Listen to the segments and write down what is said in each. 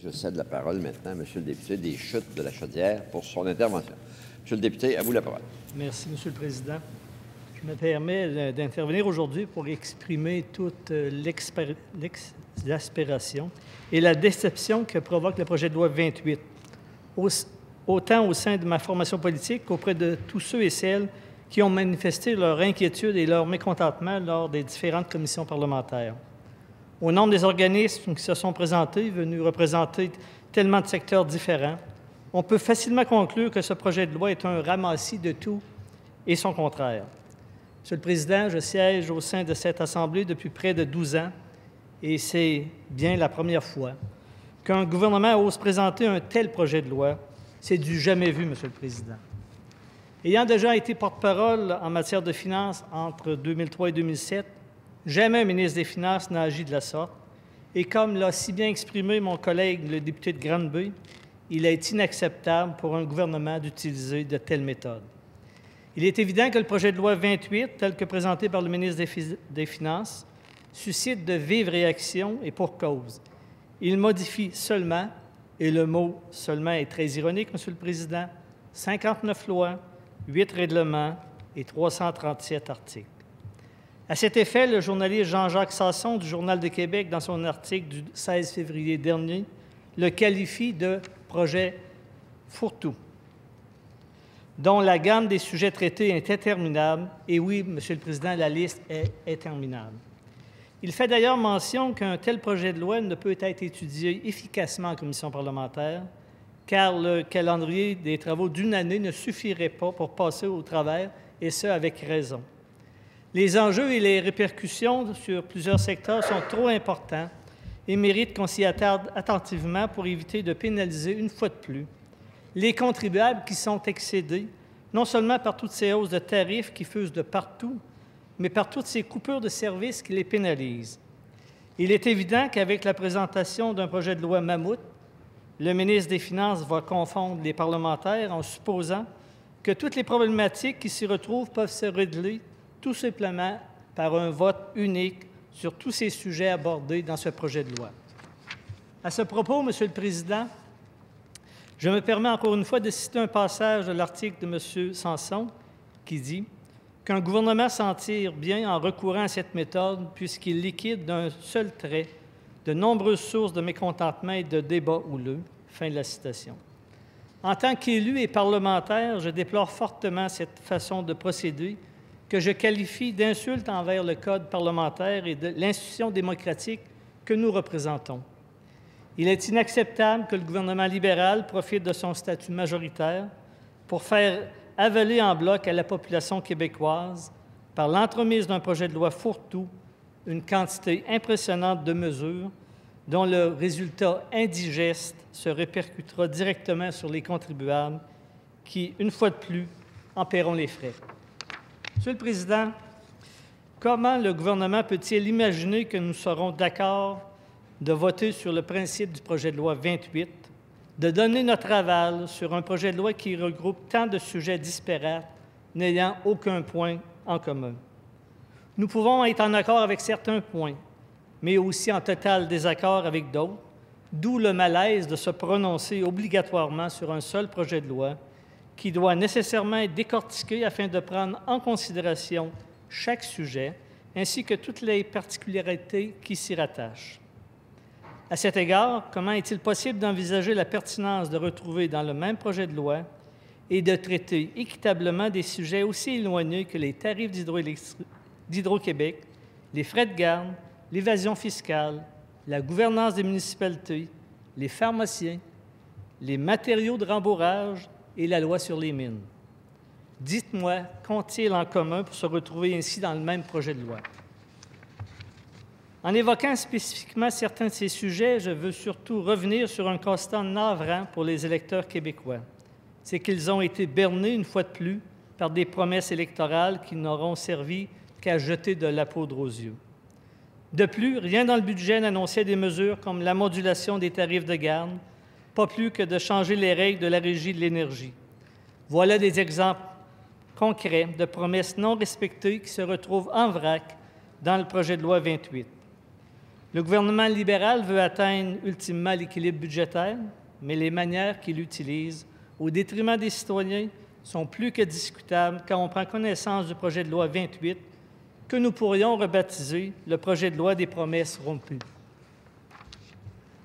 Je cède la parole maintenant à Monsieur le député des Chutes de la Chaudière pour son intervention. Monsieur le député, à vous la parole. Merci, Monsieur le Président. Je me permets d'intervenir aujourd'hui pour exprimer toute l'exaspération et la déception que provoque le projet de loi 28, autant au sein de ma formation politique qu'auprès de tous ceux et celles qui ont manifesté leur inquiétude et leur mécontentement lors des différentes commissions parlementaires. Au nombre des organismes qui se sont présentés, venus représenter tellement de secteurs différents, on peut facilement conclure que ce projet de loi est un ramassis de tout et son contraire. Monsieur le Président, je siège au sein de cette Assemblée depuis près de 12 ans et c'est bien la première fois qu'un gouvernement ose présenter un tel projet de loi. C'est du jamais vu, Monsieur le Président. Ayant déjà été porte-parole en matière de finances entre 2003 et 2007, jamais un ministre des Finances n'a agi de la sorte. Et comme l'a si bien exprimé mon collègue, le député de Granby, il est inacceptable pour un gouvernement d'utiliser de telles méthodes. Il est évident que le projet de loi 28, tel que présenté par le ministre des Finances, suscite de vives réactions et pour cause. Il modifie seulement, et le mot « seulement » est très ironique, Monsieur le Président, 59 lois, 8 règlements et 337 articles. À cet effet, le journaliste Jean-Jacques Sasson du Journal de Québec, dans son article du 16 février dernier, le qualifie de projet fourre-tout, dont la gamme des sujets traités est interminable. Et oui, Monsieur le Président, la liste est interminable. Il fait d'ailleurs mention qu'un tel projet de loi ne peut être étudié efficacement en commission parlementaire, car le calendrier des travaux d'une année ne suffirait pas pour passer au travers, et ce, avec raison. Les enjeux et les répercussions sur plusieurs secteurs sont trop importants et méritent qu'on s'y attarde attentivement pour éviter de pénaliser une fois de plus les contribuables qui sont excédés, non seulement par toutes ces hausses de tarifs qui fusent de partout, mais par toutes ces coupures de services qui les pénalisent. Il est évident qu'avec la présentation d'un projet de loi mammouth, le ministre des Finances va confondre les parlementaires en supposant que toutes les problématiques qui s'y retrouvent peuvent se régler tout simplement par un vote unique sur tous ces sujets abordés dans ce projet de loi. À ce propos, Monsieur le Président, je me permets encore une fois de citer un passage de l'article de M. Sanson qui dit qu'un gouvernement s'en tire bien en recourant à cette méthode puisqu'il liquide d'un seul trait de nombreuses sources de mécontentement et de débats houleux. Fin de la citation. En tant qu'élu et parlementaire, je déplore fortement cette façon de procéder que je qualifie d'insulte envers le Code parlementaire et de l'institution démocratique que nous représentons. Il est inacceptable que le gouvernement libéral profite de son statut majoritaire pour faire avaler en bloc à la population québécoise, par l'entremise d'un projet de loi fourre-tout, une quantité impressionnante de mesures dont le résultat indigeste se répercutera directement sur les contribuables qui, une fois de plus, en paieront les frais. Monsieur le Président, comment le gouvernement peut-il imaginer que nous serons d'accord de voter sur le principe du projet de loi 28, de donner notre aval sur un projet de loi qui regroupe tant de sujets disparates, n'ayant aucun point en commun? Nous pouvons être en accord avec certains points, mais aussi en total désaccord avec d'autres, d'où le malaise de se prononcer obligatoirement sur un seul projet de loi qui doit nécessairement être décortiqué afin de prendre en considération chaque sujet, ainsi que toutes les particularités qui s'y rattachent. À cet égard, comment est-il possible d'envisager la pertinence de retrouver dans le même projet de loi et de traiter équitablement des sujets aussi éloignés que les tarifs d'Hydro-Québec, les frais de garde, l'évasion fiscale, la gouvernance des municipalités, les pharmaciens, les matériaux de rembourrage et la loi sur les mines? Dites-moi, qu'ont-ils en commun pour se retrouver ainsi dans le même projet de loi? En évoquant spécifiquement certains de ces sujets, je veux surtout revenir sur un constat navrant pour les électeurs québécois. C'est qu'ils ont été bernés, une fois de plus, par des promesses électorales qui n'auront servi qu'à jeter de la poudre aux yeux. De plus, rien dans le budget n'annonçait des mesures comme la modulation des tarifs de garde, pas plus que de changer les règles de la Régie de l'énergie. Voilà des exemples concrets de promesses non respectées qui se retrouvent en vrac dans le projet de loi 28. Le gouvernement libéral veut atteindre ultimement l'équilibre budgétaire, mais les manières qu'il utilise, au détriment des citoyens, sont plus que discutables quand on prend connaissance du projet de loi 28, que nous pourrions rebaptiser le projet de loi des promesses rompues.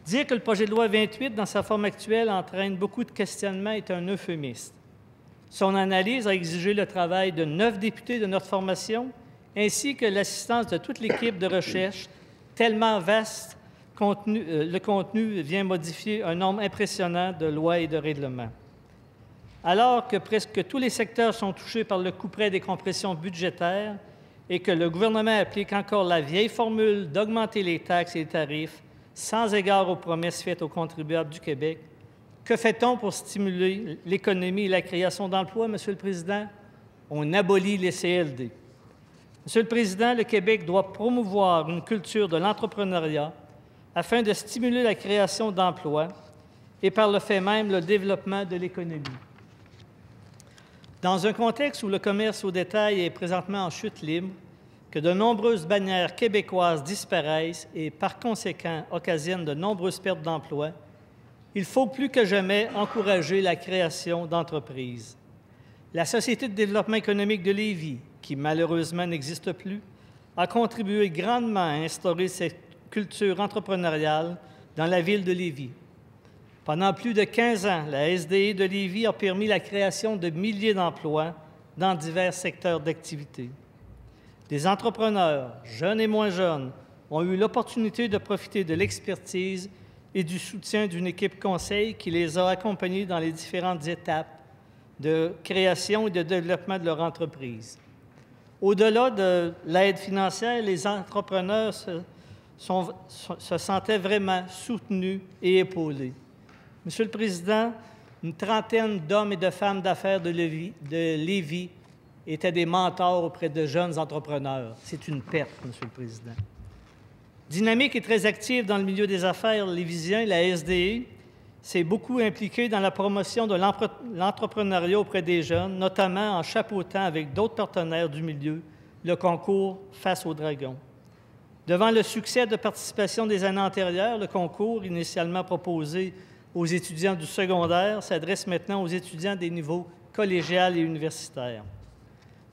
Dire que le projet de loi 28, dans sa forme actuelle, entraîne beaucoup de questionnements est un euphémisme. Son analyse a exigé le travail de 9 députés de notre formation, ainsi que l'assistance de toute l'équipe de recherche, tellement vaste, le contenu vient modifier un nombre impressionnant de lois et de règlements. Alors que presque tous les secteurs sont touchés par le couperet des compressions budgétaires et que le gouvernement applique encore la vieille formule d'augmenter les taxes et les tarifs sans égard aux promesses faites aux contribuables du Québec, que fait-on pour stimuler l'économie et la création d'emplois, Monsieur le Président? On abolit les CLD. Monsieur le Président, le Québec doit promouvoir une culture de l'entrepreneuriat afin de stimuler la création d'emplois et par le fait même le développement de l'économie. Dans un contexte où le commerce au détail est présentement en chute libre, que de nombreuses bannières québécoises disparaissent et par conséquent occasionnent de nombreuses pertes d'emplois, il faut plus que jamais encourager la création d'entreprises. La Société de développement économique de Lévis, qui malheureusement n'existe plus, a contribué grandement à instaurer cette culture entrepreneuriale dans la ville de Lévis. Pendant plus de 15 ans, la SDE de Lévis a permis la création de milliers d'emplois dans divers secteurs d'activité. Des entrepreneurs, jeunes et moins jeunes, ont eu l'opportunité de profiter de l'expertise et du soutien d'une équipe conseil qui les a accompagnés dans les différentes étapes de création et de développement de leur entreprise. Au-delà de l'aide financière, les entrepreneurs se sentaient vraiment soutenus et épaulés. Monsieur le Président, une trentaine d'hommes et de femmes d'affaires de Lévis étaient des mentors auprès de jeunes entrepreneurs. C'est une perte, Monsieur le Président. Dynamique et très active dans le milieu des affaires lévisien, la SDE s'est beaucoup impliquée dans la promotion de l'entrepreneuriat auprès des jeunes, notamment en chapeautant avec d'autres partenaires du milieu le concours Face aux Dragons. Devant le succès de participation des années antérieures, le concours, initialement proposé aux étudiants du secondaire, s'adresse maintenant aux étudiants des niveaux collégial et universitaire.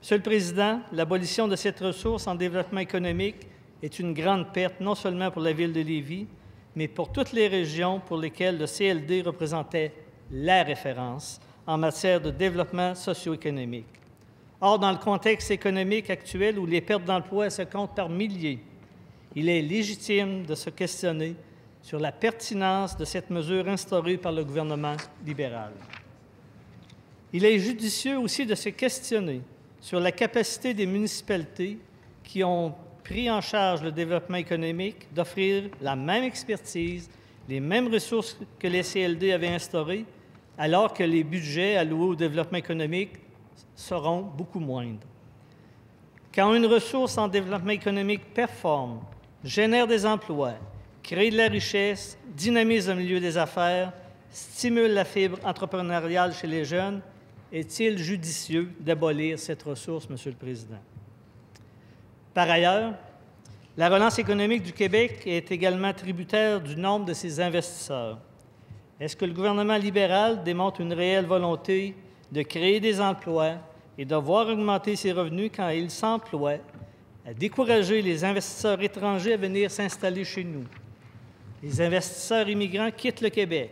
Monsieur le Président, l'abolition de cette ressource en développement économique est une grande perte, non seulement pour la ville de Lévis, mais pour toutes les régions pour lesquelles le CLD représentait la référence en matière de développement socio-économique. Or, dans le contexte économique actuel où les pertes d'emplois se comptent par milliers, il est légitime de se questionner sur la pertinence de cette mesure instaurée par le gouvernement libéral. Il est judicieux aussi de se questionner sur la capacité des municipalités qui ont pris en charge le développement économique d'offrir la même expertise, les mêmes ressources que les CLD avaient instaurées, alors que les budgets alloués au développement économique seront beaucoup moindres. Quand une ressource en développement économique performe, génère des emplois, crée de la richesse, dynamise le milieu des affaires, stimule la fibre entrepreneuriale chez les jeunes, est-il judicieux d'abolir cette ressource, Monsieur le Président? Par ailleurs, la relance économique du Québec est également tributaire du nombre de ses investisseurs. Est-ce que le gouvernement libéral démontre une réelle volonté de créer des emplois et de voir augmenter ses revenus quand il s'emploie à décourager les investisseurs étrangers à venir s'installer chez nous? Les investisseurs immigrants quittent le Québec.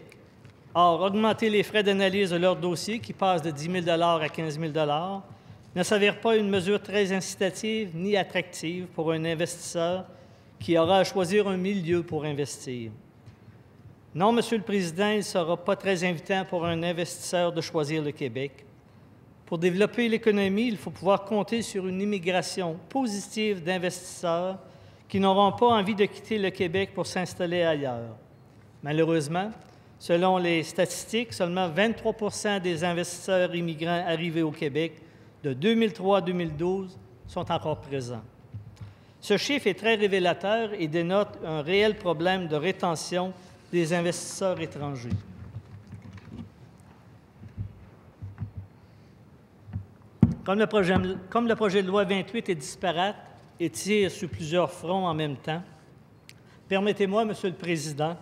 Or, augmenter les frais d'analyse de leur dossier, qui passent de 10 000 à 15 000 ne s'avère pas une mesure très incitative ni attractive pour un investisseur qui aura à choisir un milieu pour investir. Non, Monsieur le Président, il ne sera pas très invitant pour un investisseur de choisir le Québec. Pour développer l'économie, il faut pouvoir compter sur une immigration positive d'investisseurs qui n'auront pas envie de quitter le Québec pour s'installer ailleurs. Malheureusement, selon les statistiques, seulement 23 des investisseurs immigrants arrivés au Québec de 2003 à 2012 sont encore présents. Ce chiffre est très révélateur et dénote un réel problème de rétention des investisseurs étrangers. Comme le projet de loi 28 est disparate et tire sur plusieurs fronts en même temps, Permettez-moi, Monsieur le Président,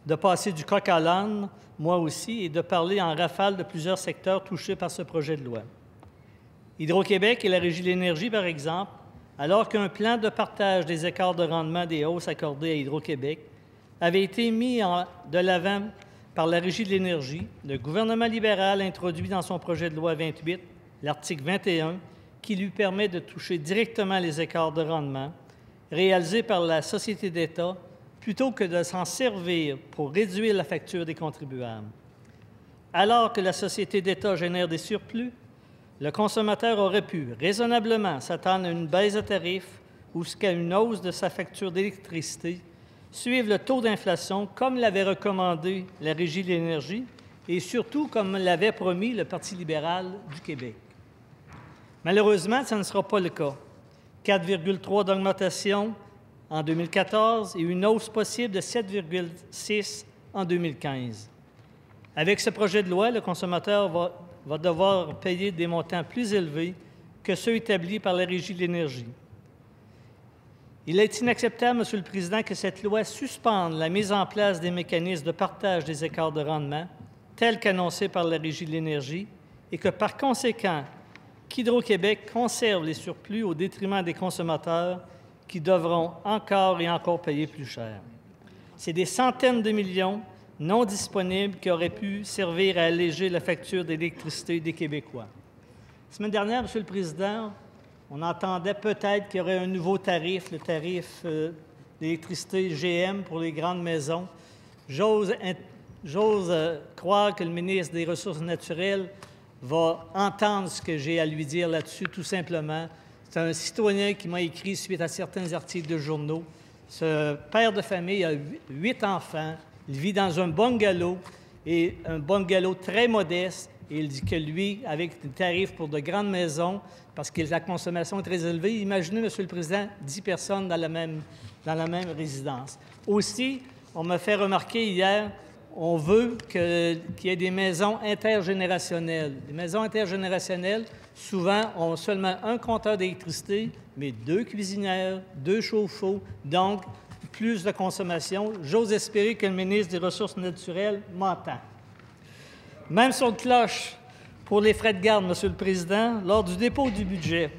de passer du coq à l'âne, moi aussi, et de parler en rafale de plusieurs secteurs touchés par ce projet de loi. Hydro-Québec et la Régie de l'énergie, par exemple, alors qu'un plan de partage des écarts de rendement des hausses accordées à Hydro-Québec avait été mis de l'avant par la Régie de l'énergie, le gouvernement libéral introduit dans son projet de loi 28 l'article 21 qui lui permet de toucher directement les écarts de rendement réalisés par la Société d'État plutôt que de s'en servir pour réduire la facture des contribuables. Alors que la Société d'État génère des surplus, le consommateur aurait pu raisonnablement s'attendre à une baisse de tarifs ou qu'à une hausse de sa facture d'électricité, suivre le taux d'inflation comme l'avait recommandé la Régie de l'énergie et surtout comme l'avait promis le Parti libéral du Québec. Malheureusement, ce ne sera pas le cas. 4,3 d'augmentation en 2014 et une hausse possible de 7,6 en 2015. Avec ce projet de loi, le consommateur va devoir payer des montants plus élevés que ceux établis par la Régie de l'énergie. Il est inacceptable, Monsieur le Président, que cette loi suspende la mise en place des mécanismes de partage des écarts de rendement, tels qu'annoncés par la Régie de l'énergie, et que, par conséquent, qu'Hydro-Québec conserve les surplus au détriment des consommateurs qui devront encore et encore payer plus cher. C'est des centaines de millions non disponibles qui auraient pu servir à alléger la facture d'électricité des Québécois. La semaine dernière, Monsieur le Président, on entendait peut-être qu'il y aurait un nouveau tarif, le tarif d'électricité GM pour les grandes maisons. J'ose croire que le ministre des Ressources naturelles va entendre ce que j'ai à lui dire là-dessus, tout simplement. C'est un citoyen qui m'a écrit suite à certains articles de journaux. Ce père de famille a 8 enfants. Il vit dans un bungalow, et un bungalow très modeste. Et il dit que lui, avec des tarifs pour de grandes maisons, parce que la consommation est très élevée, imaginez, Monsieur le Président, 10 personnes dans la même résidence. Aussi, on m'a fait remarquer hier, on veut qu'il y ait des maisons intergénérationnelles. Les maisons intergénérationnelles, souvent, ont seulement un compteur d'électricité, mais 2 cuisinières, 2 chauffe-eau, donc plus de consommation. J'ose espérer que le ministre des Ressources naturelles m'entend. Même sur le cloche, pour les frais de garde, Monsieur le Président, lors du dépôt du budget,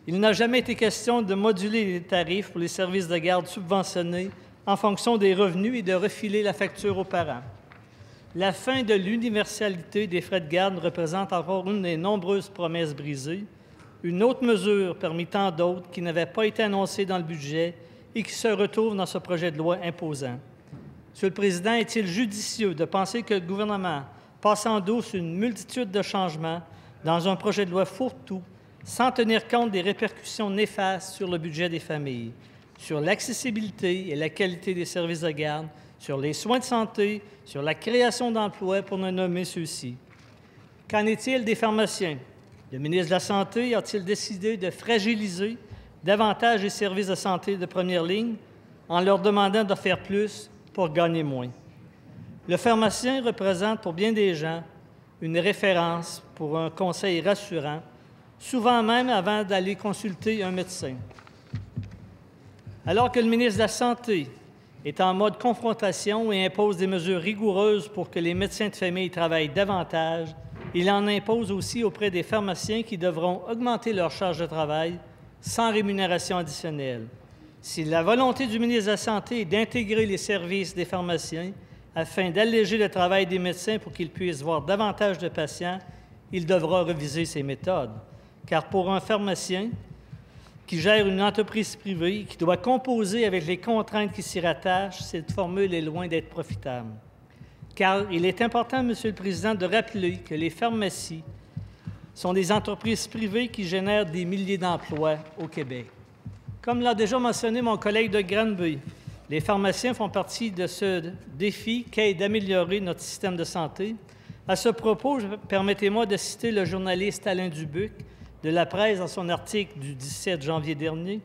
il n'a jamais été question de moduler les tarifs pour les services de garde subventionnés en fonction des revenus et de refiler la facture aux parents. La fin de l'universalité des frais de garde représente encore une des nombreuses promesses brisées, une autre mesure parmi tant d'autres qui n'avait pas été annoncée dans le budget et qui se retrouve dans ce projet de loi imposant. Monsieur le Président, est-il judicieux de penser que le gouvernement passe en douce une multitude de changements dans un projet de loi fourre-tout sans tenir compte des répercussions néfastes sur le budget des familles, sur l'accessibilité et la qualité des services de garde, sur les soins de santé, sur la création d'emplois, pour ne nommer ceux-ci? Qu'en est-il des pharmaciens? Le ministre de la Santé a-t-il décidé de fragiliser davantage les services de santé de première ligne en leur demandant de faire plus pour gagner moins? Le pharmacien représente pour bien des gens une référence pour un conseil rassurant, souvent même avant d'aller consulter un médecin. Alors que le ministre de la Santé est en mode confrontation et impose des mesures rigoureuses pour que les médecins de famille travaillent davantage, il en impose aussi auprès des pharmaciens qui devront augmenter leur charge de travail sans rémunération additionnelle. Si la volonté du ministre de la Santé est d'intégrer les services des pharmaciens afin d'alléger le travail des médecins pour qu'ils puissent voir davantage de patients, il devra reviser ses méthodes. Car pour un pharmacien qui gère une entreprise privée et qui doit composer avec les contraintes qui s'y rattachent, cette formule est loin d'être profitable. Car il est important, Monsieur le Président, de rappeler que les pharmacies sont des entreprises privées qui génèrent des milliers d'emplois au Québec. Comme l'a déjà mentionné mon collègue de Granby, les pharmaciens font partie de ce défi qu'est d'améliorer notre système de santé. À ce propos, permettez-moi de citer le journaliste Alain Dubuc de La Presse dans son article du 17 janvier dernier,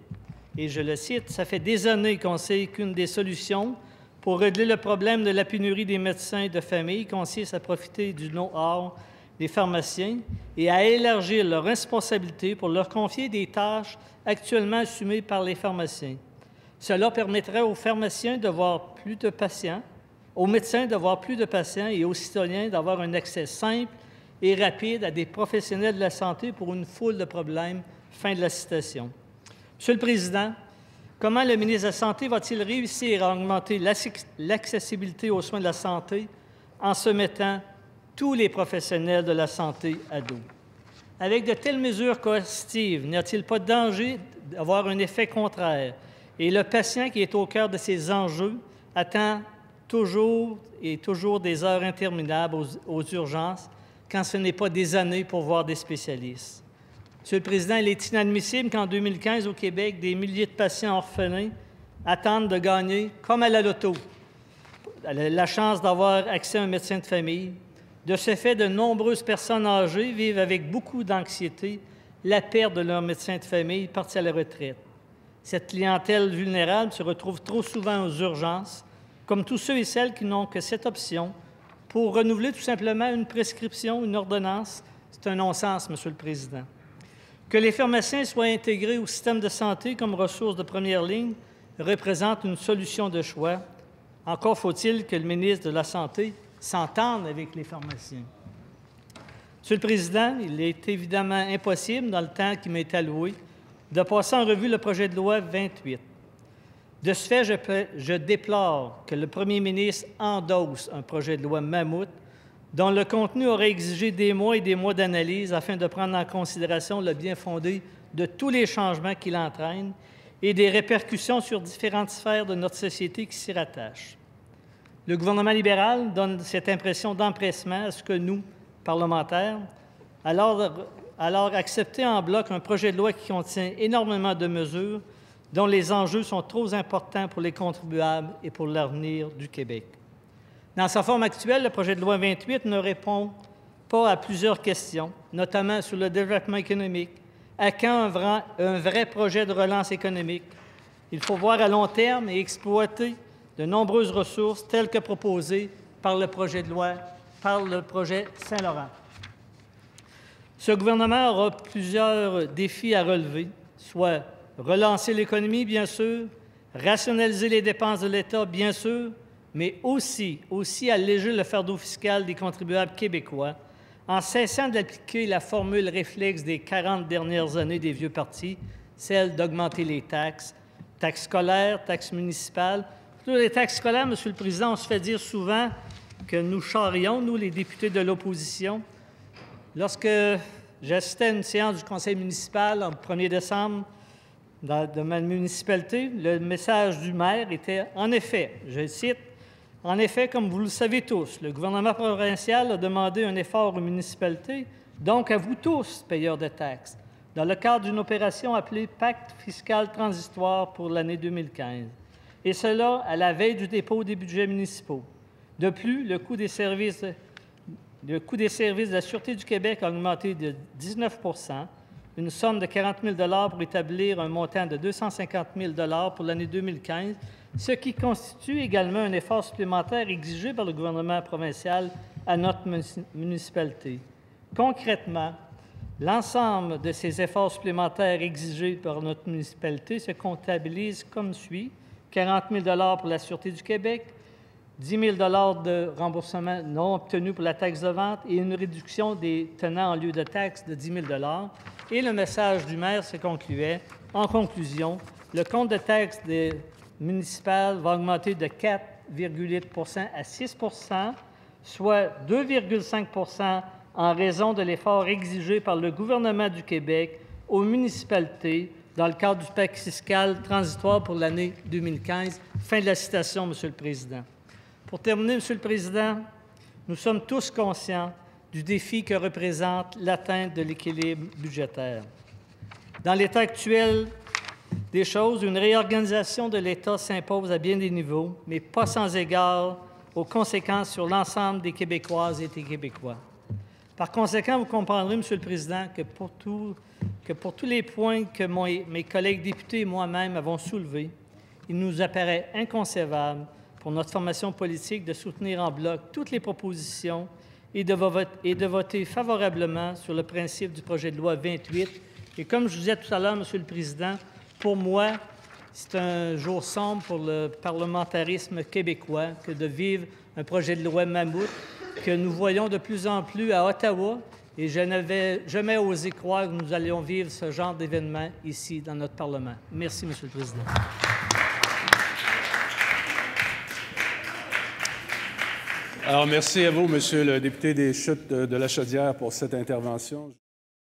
et je le cite, « Ça fait des années qu'on sait qu'une des solutions pour régler le problème de la pénurie des médecins de famille consiste à profiter du know-how des pharmaciens et à élargir leurs responsabilités pour leur confier des tâches actuellement assumées par les pharmaciens. Cela permettrait aux pharmaciens de voir plus de patients, aux médecins de voir plus de patients et aux citoyens d'avoir un accès simple et rapide à des professionnels de la santé pour une foule de problèmes. Fin de la citation. Monsieur le Président, comment le ministre de la Santé va-t-il réussir à augmenter l'accessibilité aux soins de la santé en se mettant tous les professionnels de la santé à dos? Avec de telles mesures coercitives, n'y a-t-il pas de danger d'avoir un effet contraire? Et le patient qui est au cœur de ces enjeux attend toujours des heures interminables aux urgences quand ce n'est pas des années pour voir des spécialistes. Monsieur le Président, il est inadmissible qu'en 2015, au Québec, des milliers de patients orphelins attendent de gagner, comme à la loto, la chance d'avoir accès à un médecin de famille. De ce fait, de nombreuses personnes âgées vivent avec beaucoup d'anxiété la perte de leur médecin de famille parti à la retraite. Cette clientèle vulnérable se retrouve trop souvent aux urgences, comme tous ceux et celles qui n'ont que cette option pour renouveler tout simplement une prescription, une ordonnance. C'est un non-sens, Monsieur le Président. Que les pharmaciens soient intégrés au système de santé comme ressources de première ligne représente une solution de choix. Encore faut-il que le ministre de la Santé s'entende avec les pharmaciens. Monsieur le Président, il est évidemment impossible, dans le temps qui m'est alloué, de passer en revue le projet de loi 28. De ce fait, je déplore que le premier ministre endosse un projet de loi mammouth dont le contenu aurait exigé des mois et des mois d'analyse afin de prendre en considération le bien-fondé de tous les changements qu'il entraîne et des répercussions sur différentes sphères de notre société qui s'y rattachent. Le gouvernement libéral donne cette impression d'empressement à ce que nous, parlementaires, alors accepter en bloc un projet de loi qui contient énormément de mesures dont les enjeux sont trop importants pour les contribuables et pour l'avenir du Québec. Dans sa forme actuelle, le projet de loi 28 ne répond pas à plusieurs questions, notamment sur le développement économique. À quand un vrai projet de relance économique? Il faut voir à long terme et exploiter de nombreuses ressources telles que proposées par le projet de loi, par le projet Saint-Laurent. Ce gouvernement aura plusieurs défis à relever, soit relancer l'économie, bien sûr, rationaliser les dépenses de l'État, bien sûr, mais aussi alléger le fardeau fiscal des contribuables québécois en cessant d'appliquer la formule réflexe des 40 dernières années des vieux partis, celle d'augmenter les taxes, taxes scolaires, taxes municipales. Sur les taxes scolaires, Monsieur le Président, on se fait dire souvent que nous charrions, nous, les députés de l'opposition. Lorsque j'assistais à une séance du conseil municipal le 1er décembre de ma municipalité, le message du maire était, en effet, je cite, « En effet, comme vous le savez tous, le gouvernement provincial a demandé un effort aux municipalités, donc à vous tous, payeurs de taxes, dans le cadre d'une opération appelée Pacte fiscal transitoire pour l'année 2015, et cela à la veille du dépôt des budgets municipaux. De plus, le coût des services de la Sûreté du Québec a augmenté de 19 %, une somme de 40 000 $ pour établir un montant de 250 000 $ pour l'année 2015, ce qui constitue également un effort supplémentaire exigé par le gouvernement provincial à notre municipalité. Concrètement, l'ensemble de ces efforts supplémentaires exigés par notre municipalité se comptabilise comme suit: 40 000 $ pour la Sûreté du Québec, 10 000 $ de remboursement non obtenu pour la taxe de vente et une réduction des tenants en lieu de taxe de 10 000 $. Et le message du maire se concluait: en conclusion, le compte de taxes municipales va augmenter de 4,8 % à 6 %, soit 2,5 % en raison de l'effort exigé par le gouvernement du Québec aux municipalités dans le cadre du pacte fiscal transitoire pour l'année 2015. Fin de la citation, Monsieur le Président. Pour terminer, Monsieur le Président, nous sommes tous conscients du défi que représente l'atteinte de l'équilibre budgétaire. Dans l'état actuel des choses, une réorganisation de l'État s'impose à bien des niveaux, mais pas sans égard aux conséquences sur l'ensemble des Québécoises et des Québécois. Par conséquent, vous comprendrez, Monsieur le Président, que pour tous les points que mes collègues députés et moi-même avons soulevés, il nous apparaît inconcevable pour notre formation politique de soutenir en bloc toutes les propositions et de voter favorablement sur le principe du projet de loi 28. Et comme je vous disais tout à l'heure, Monsieur le Président, pour moi, C'est un jour sombre pour le parlementarisme québécois que de vivre un projet de loi mammouth que nous voyons de plus en plus à Ottawa, et je n'avais jamais osé croire que nous allions vivre ce genre d'événement ici, dans notre Parlement. Merci, M. le Président. Alors, merci à vous, Monsieur le député des Chutes de la Chaudière, pour cette intervention.